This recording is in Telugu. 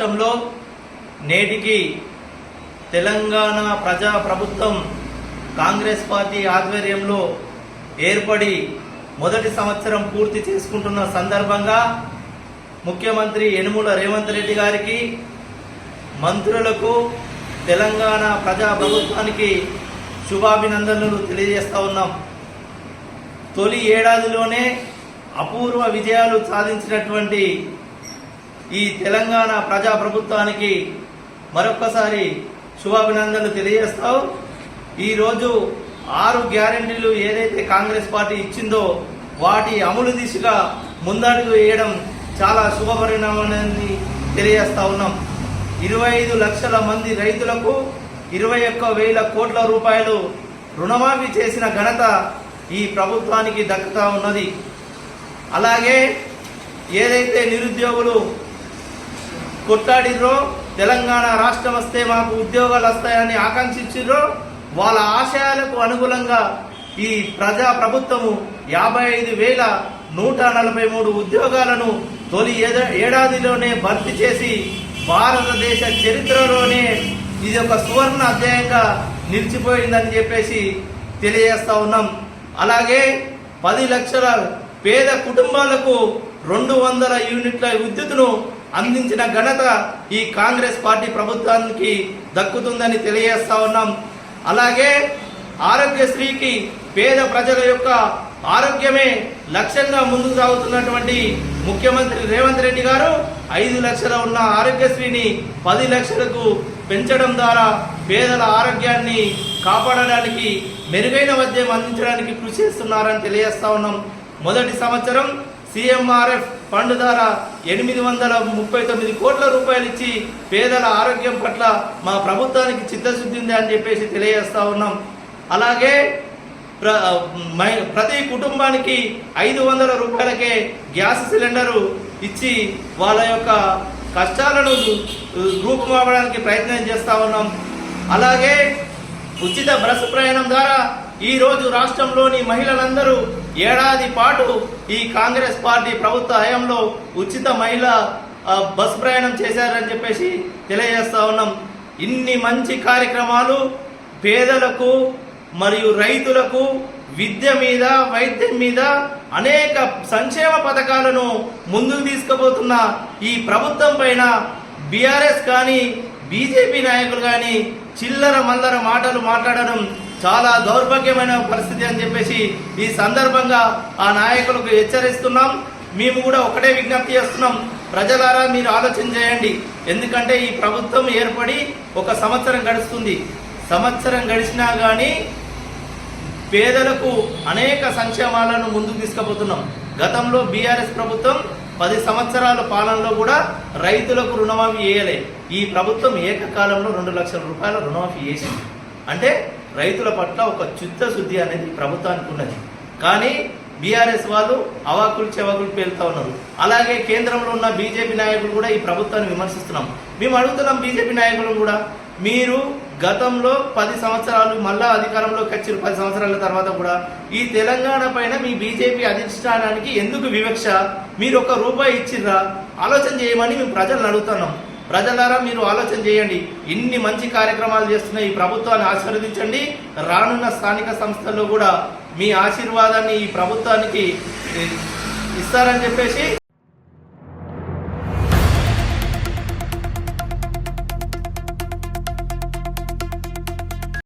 రాష్ట్రంలో నేటికి తెలంగాణ ప్రజా ప్రభుత్వం కాంగ్రెస్ పార్టీ ఆధ్వర్యంలో ఏర్పడి మొదటి సంవత్సరం పూర్తి చేసుకుంటున్న సందర్భంగా ముఖ్యమంత్రి యనుమల రేవంత్ రెడ్డి గారికి, మంత్రులకు, తెలంగాణ ప్రజా ప్రభుత్వానికి శుభాభినందనలు తెలియజేస్తా ఉన్నాం. తొలి ఏడాదిలోనే అపూర్వ విజయాలు సాధించినటువంటి ఈ తెలంగాణ ప్రజా ప్రభుత్వానికి మరొక్కసారి శుభాభినందనలు తెలియజేస్తావు. ఈరోజు 6 గ్యారెంటీలు ఏదైతే కాంగ్రెస్ పార్టీ ఇచ్చిందో వాటి అమలు దిశగా ముందడుగు వేయడం చాలా శుభపరిణామాన్ని తెలియజేస్తా ఉన్నాం. 25 లక్షల మంది రైతులకు 21,000 కోట్ల రూపాయలు రుణమాఫీ చేసిన ఘనత ఈ ప్రభుత్వానికి దక్కుతా ఉన్నది. అలాగే ఏదైతే నిరుద్యోగులు కొట్లాడిర్రో, తెలంగాణ రాష్ట్రం వస్తే మాకు ఉద్యోగాలు వస్తాయని ఆకాంక్షించిర్రో, వాళ్ళ ఆశయాలకు అనుగుణంగా ఈ ప్రజా ప్రభుత్వము 55,143 ఉద్యోగాలను తొలి ఏడాదిలోనే భర్తీ చేసి భారతదేశ చరిత్రలోనే ఇది ఒక సువర్ణ అధ్యాయంగా నిలిచిపోయిందని చెప్పేసి తెలియజేస్తా ఉన్నాం. అలాగే 10 లక్షల పేద కుటుంబాలకు 200 యూనిట్ల విద్యుత్తును అందించిన ఘనత ఈ కాంగ్రెస్ పార్టీ ప్రభుత్వానికి దక్కుతుందని తెలియజేస్తా ఉన్నాం. అలాగే ఆరోగ్యశ్రీకి పేద ప్రజల యొక్క ఆరోగ్యమే లక్ష్యంగా ముందుకు సాగుతున్నటువంటి ముఖ్యమంత్రి రేవంత్ రెడ్డి గారు 5 లక్షల ఉన్న ఆరోగ్యశ్రీని 10 లక్షలకు పెంచడం ద్వారా పేదల ఆరోగ్యాన్ని కాపాడడానికి, మెరుగైన వైద్యం అందించడానికి కృషి చేస్తున్నారని తెలియజేస్తా ఉన్నాం. మొదటి సంవత్సరం CMRF ఫండ్ ద్వారా 839 కోట్ల రూపాయలు ఇచ్చి పేదల ఆరోగ్యం పట్ల మా ప్రభుత్వానికి చిత్తశుద్ధి ఉంది అని చెప్పేసి తెలియజేస్తా ఉన్నాం. అలాగే ప్రతి కుటుంబానికి 500 రూపాయలకే గ్యాస్ సిలిండరు ఇచ్చి వాళ్ళ యొక్క కష్టాలను రూపుమాపడానికి ప్రయత్నం చేస్తూ ఉన్నాం. అలాగే ఉచిత బస్సు ప్రయాణం ద్వారా ఈరోజు రాష్ట్రంలోని మహిళలందరూ ఏడాది పాటు ఈ కాంగ్రెస్ పార్టీ ప్రభుత్వ హయాంలో ఉచిత మహిళా బస్సు ప్రయాణం చేశారని చెప్పేసి తెలియజేస్తా ఉన్నాం. ఇన్ని మంచి కార్యక్రమాలు పేదలకు మరియు రైతులకు విద్య మీద, వైద్యం మీద అనేక సంక్షేమ పథకాలను ముందుకు తీసుకుపోతున్న ఈ ప్రభుత్వం పైన బీఆర్ఎస్ కానీ బీజేపీ నాయకులు కానీ చిల్లర మల్లర మాటలు మాట్లాడడం చాలా దౌర్భాగ్యమైన పరిస్థితి అని చెప్పేసి ఈ సందర్భంగా ఆ నాయకులకు హెచ్చరిస్తున్నాం. మేము కూడా ఒకటే విజ్ఞప్తి చేస్తున్నాం, ప్రజలారా మీరు ఆలోచన చేయండి. ఎందుకంటే ఈ ప్రభుత్వం ఏర్పడి 1 సంవత్సరం గడుస్తుంది. సంవత్సరం గడిచినా కానీ పేదలకు అనేక సంక్షేమాలను ముందుకు తీసుకుపోతున్నాం. గతంలో బీఆర్ఎస్ ప్రభుత్వం 10 సంవత్సరాల పాలనలో కూడా రైతులకు రుణమాఫీ చేయలే. ఈ ప్రభుత్వం ఏకకాలంలో 2 లక్షల రూపాయల రుణమాఫీ చేసింది. అంటే రైతుల పట్ల ఒక చిత్తశుద్ధి అనేది ప్రభుత్వానికి ఉన్నది. కానీ బీఆర్ఎస్ వాళ్ళు అవాకులు చెవాకులు పేలుతా ఉన్నారు. అలాగే కేంద్రంలో ఉన్న బీజేపీ నాయకులు కూడా ఈ ప్రభుత్వాన్ని విమర్శిస్తున్నాం. మేము అడుగుతున్నాం బీజేపీ నాయకులను కూడా, మీరు గతంలో 10 సంవత్సరాలు మళ్ళా అధికారంలోకి వచ్చారు, 10 సంవత్సరాల తర్వాత కూడా ఈ తెలంగాణ పైన మీ బీజేపీ అధిష్టానానికి ఎందుకు వివక్ష? మీరు 1 రూపాయి ఇచ్చిర్రా? ఆలోచన చేయమని మేము ప్రజలను అడుగుతున్నాం. ప్రజలారా మీరు ఆలోచన చేయండి. ఇన్ని మంచి కార్యక్రమాలు చేస్తున్న ఈ ప్రభుత్వాన్ని ఆశీర్వదించండి. రానున్న స్థానిక సంస్థల్లో కూడా మీ ఆశీర్వాదాన్ని ఈ ప్రభుత్వానికి ఇస్తారని చెప్పేసి